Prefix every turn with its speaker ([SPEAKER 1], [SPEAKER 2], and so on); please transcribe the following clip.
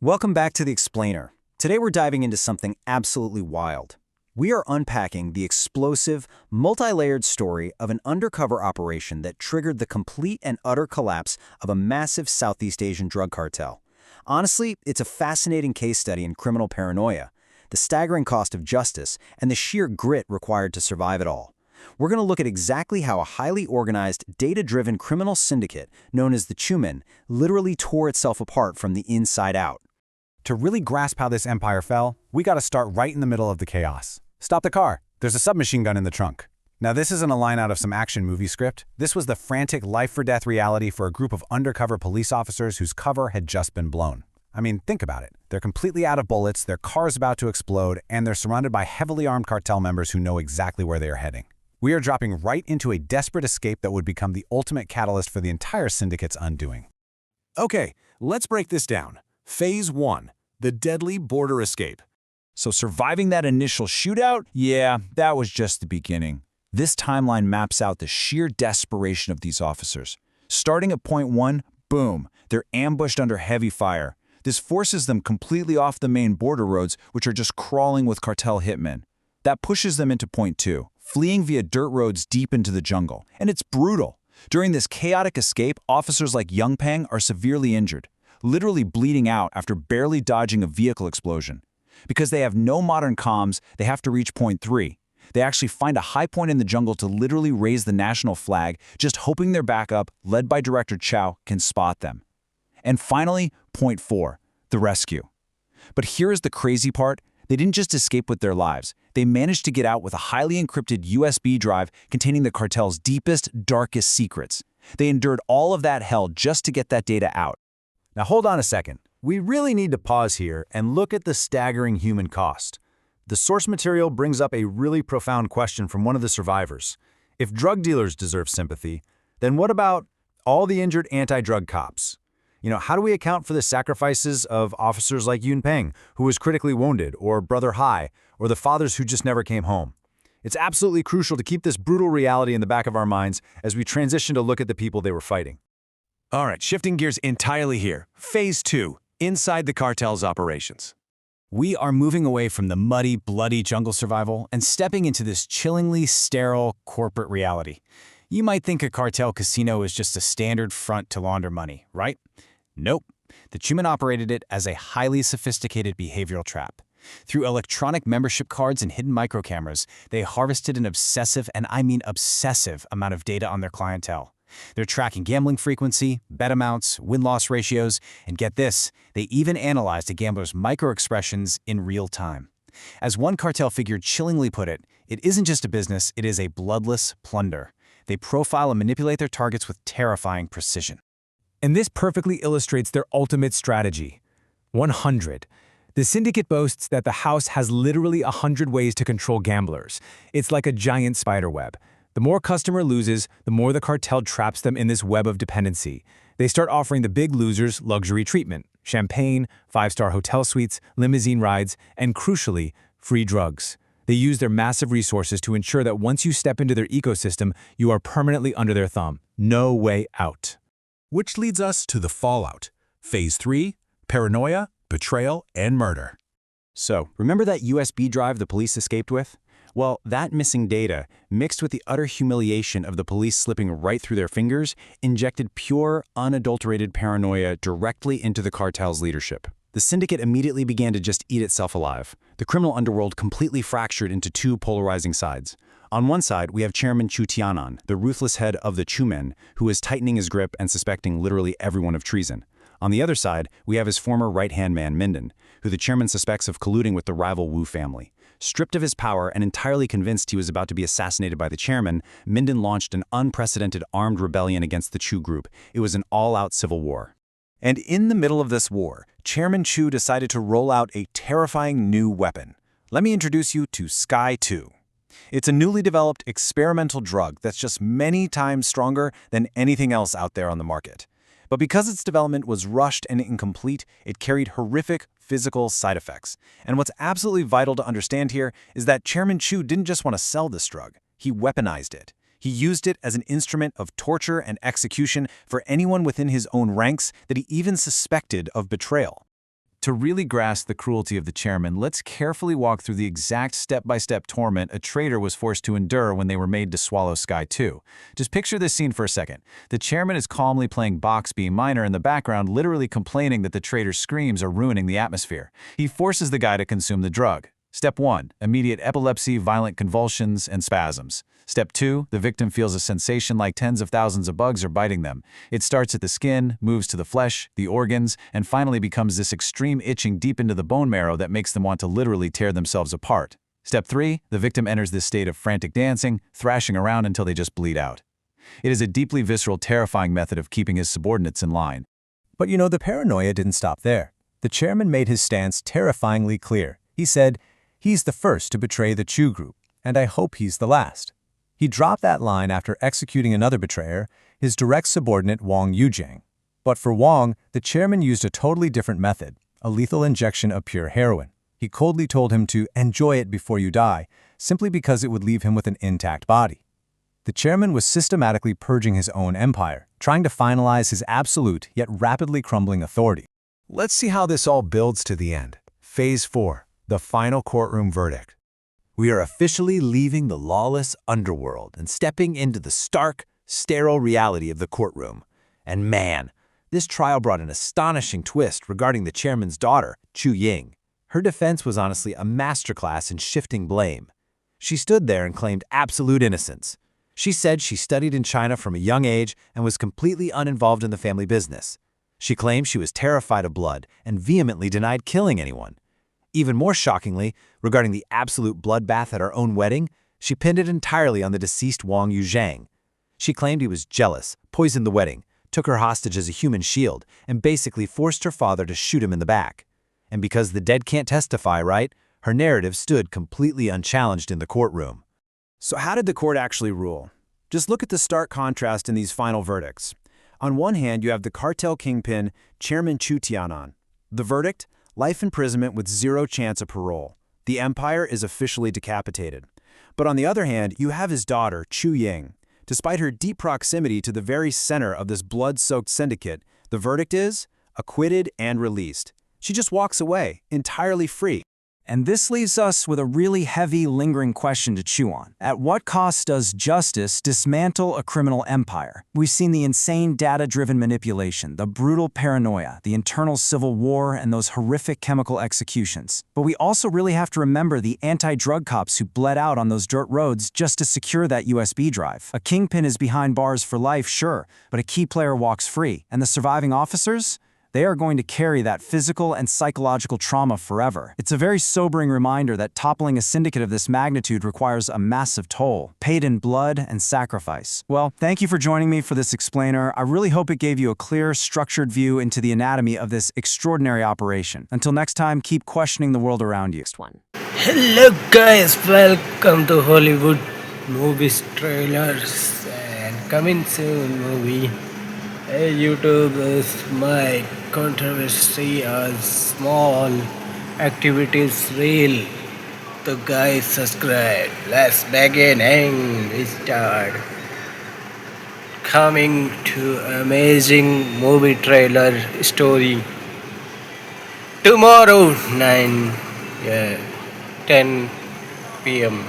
[SPEAKER 1] Welcome back to The Explainer. Today we're diving into something absolutely wild. We are unpacking the explosive, multi-layered story of an undercover operation that triggered the complete and utter collapse of a massive Southeast Asian drug cartel. Honestly, it's a fascinating case study in criminal paranoia, the staggering cost of justice, and the sheer grit required to survive it all. We're going to look at exactly how a highly organized, data-driven criminal syndicate known as the Chumen literally tore itself apart from the inside out.
[SPEAKER 2] To really grasp how this empire fell, we gotta start right in the middle of the chaos. Stop the car. There's a submachine gun in the trunk. Now this isn't a line out of some action movie script. This was the frantic life-or-death reality for a group of undercover police officers whose cover had just been blown. I mean, think about it. They're completely out of bullets, their car's about to explode, and they're surrounded by heavily armed cartel members who know exactly where they are heading. We are dropping right into a desperate escape that would become the ultimate catalyst for the entire syndicate's undoing.
[SPEAKER 3] Okay, let's break this down. Phase 1. The deadly border escape.
[SPEAKER 1] So surviving that initial shootout? Yeah, that was just the beginning. This timeline maps out the sheer desperation of these officers. Starting at point 1, boom, they're ambushed under heavy fire. This forces them completely off the main border roads, which are just crawling with cartel hitmen. That pushes them into point 2, fleeing via dirt roads deep into the jungle. And it's brutal. During this chaotic escape, officers like Peng are severely injured, literally bleeding out after barely dodging a vehicle explosion. Because they have no modern comms, they have to reach point 3. They actually find a high point in the jungle to literally raise the national flag, just hoping their backup, led by Director Chow, can spot them. And finally, point 4, the rescue. But here is the crazy part. They didn't just escape with their lives. They managed to get out with a highly encrypted USB drive containing the cartel's deepest, darkest secrets. They endured all of that hell just to get that data out.
[SPEAKER 2] Now hold on a second. We really need to pause here and look at the staggering human cost. The source material brings up a really profound question from one of the survivors. If drug dealers deserve sympathy, then what about all the injured anti-drug cops? How do we account for the sacrifices of officers like Peng, who was critically wounded, or Brother Hai, or the fathers who just never came home? It's absolutely crucial to keep this brutal reality in the back of our minds as we transition to look at the people they were fighting.
[SPEAKER 3] All right, shifting gears entirely here. Phase 2. Inside the cartel's operations.
[SPEAKER 1] We are moving away from the muddy, bloody jungle survival and stepping into this chillingly sterile corporate reality. You might think a cartel casino is just a standard front to launder money, right? Nope. The Chumen operated it as a highly sophisticated behavioral trap. Through electronic membership cards and hidden microcameras, they harvested an obsessive, and I mean obsessive, amount of data on their clientele. They're tracking gambling frequency, bet amounts, win-loss ratios, and get this, they even analyzed a gambler's micro-expressions in real time. As one cartel figure chillingly put it, it isn't just a business, it is a bloodless plunder. They profile and manipulate their targets with terrifying precision.
[SPEAKER 4] And this perfectly illustrates their ultimate strategy. 100. The syndicate boasts that the house has literally 100 ways to control gamblers. It's like a giant spider web. The more customer loses, the more the cartel traps them in this web of dependency. They start offering the big losers luxury treatment, champagne, 5-star hotel suites, limousine rides, and crucially, free drugs. They use their massive resources to ensure that once you step into their ecosystem, you are permanently under their thumb. No way out.
[SPEAKER 3] Which leads us to the fallout. Phase 3. Paranoia, betrayal, and murder.
[SPEAKER 1] So, remember that USB drive the police escaped with? Well, that missing data, mixed with the utter humiliation of the police slipping right through their fingers, injected pure, unadulterated paranoia directly into the cartel's leadership. The syndicate immediately began to just eat itself alive. The criminal underworld completely fractured into two polarizing sides. On one side, we have Chairman Chu Tianan, the ruthless head of the Chumen, who is tightening his grip and suspecting literally everyone of treason. On the other side, we have his former right-hand man, Minden, who the chairman suspects of colluding with the rival Wu family. Stripped of his power and entirely convinced he was about to be assassinated by the chairman, Minden launched an unprecedented armed rebellion against the Chu group. It was an all-out civil war. And in the middle of this war, Chairman Chu decided to roll out a terrifying new weapon. Let me introduce you to Sky 2. It's a newly developed experimental drug that's just many times stronger than anything else out there on the market. But because its development was rushed and incomplete, it carried horrific physical side effects. And what's absolutely vital to understand here is that Chairman Chu didn't just want to sell this drug, he weaponized it. He used it as an instrument of torture and execution for anyone within his own ranks that he even suspected of betrayal.
[SPEAKER 2] To really grasp the cruelty of the chairman, let's carefully walk through the exact step-by-step torment a traitor was forced to endure when they were made to swallow Sky 2. Just picture this scene for a second. The chairman is calmly playing box B minor in the background, literally complaining that the traitor's screams are ruining the atmosphere. He forces the guy to consume the drug. Step 1. Immediate epilepsy, violent convulsions, and spasms. Step 2. The victim feels a sensation like tens of thousands of bugs are biting them. It starts at the skin, moves to the flesh, the organs, and finally becomes this extreme itching deep into the bone marrow that makes them want to literally tear themselves apart. Step 3. The victim enters this state of frantic dancing, thrashing around until they just bleed out. It is a deeply visceral, terrifying method of keeping his subordinates in line.
[SPEAKER 5] But the paranoia didn't stop there. The chairman made his stance terrifyingly clear. He said, "He's the first to betray the Chu group, and I hope he's the last." He dropped that line after executing another betrayer, his direct subordinate Wang Yujiang. But for Wang, the chairman used a totally different method, a lethal injection of pure heroin. He coldly told him to enjoy it before you die, simply because it would leave him with an intact body. The chairman was systematically purging his own empire, trying to finalize his absolute yet rapidly crumbling authority.
[SPEAKER 2] Let's see how this all builds to the end. Phase 4. The final courtroom verdict. We are officially leaving the lawless underworld and stepping into the stark, sterile reality of the courtroom. And man, this trial brought an astonishing twist regarding the chairman's daughter, Chu Ying. Her defense was honestly a masterclass in shifting blame. She stood there and claimed absolute innocence. She said she studied in China from a young age and was completely uninvolved in the family business. She claimed she was terrified of blood and vehemently denied killing anyone. Even more shockingly, regarding the absolute bloodbath at her own wedding, she pinned it entirely on the deceased Wang Yujiang. She claimed he was jealous, poisoned the wedding, took her hostage as a human shield, and basically forced her father to shoot him in the back. And because the dead can't testify, right, her narrative stood completely unchallenged in the courtroom.
[SPEAKER 1] So how did the court actually rule? Just look at the stark contrast in these final verdicts. On one hand, you have the cartel kingpin, Chairman Chu Tianan. The verdict? Life imprisonment with zero chance of parole. The empire is officially decapitated. But on the other hand, you have his daughter, Chu Ying. Despite her deep proximity to the very center of this blood-soaked syndicate, the verdict is acquitted and released. She just walks away, entirely free.
[SPEAKER 6] And this leaves us with a really heavy, lingering question to chew on. At what cost does justice dismantle a criminal empire? We've seen the insane data-driven manipulation, the brutal paranoia, the internal civil war, and those horrific chemical executions. But we also really have to remember the anti-drug cops who bled out on those dirt roads just to secure that USB drive. A kingpin is behind bars for life, sure, but a key player walks free. And the surviving officers? They are going to carry that physical and psychological trauma forever. It's a very sobering reminder that toppling a syndicate of this magnitude requires a massive toll, paid in blood and sacrifice. Well, thank you for joining me for this explainer. I really hope it gave you a clear, structured view into the anatomy of this extraordinary operation. Until next time, keep questioning the world around you.
[SPEAKER 7] Hello guys, welcome to Hollywood movies trailers and coming soon movie. Hey YouTube, is my controversy on small activities real? So guys, subscribe. Let's begin and we start. Coming to amazing movie trailer story. Tomorrow 10 p.m.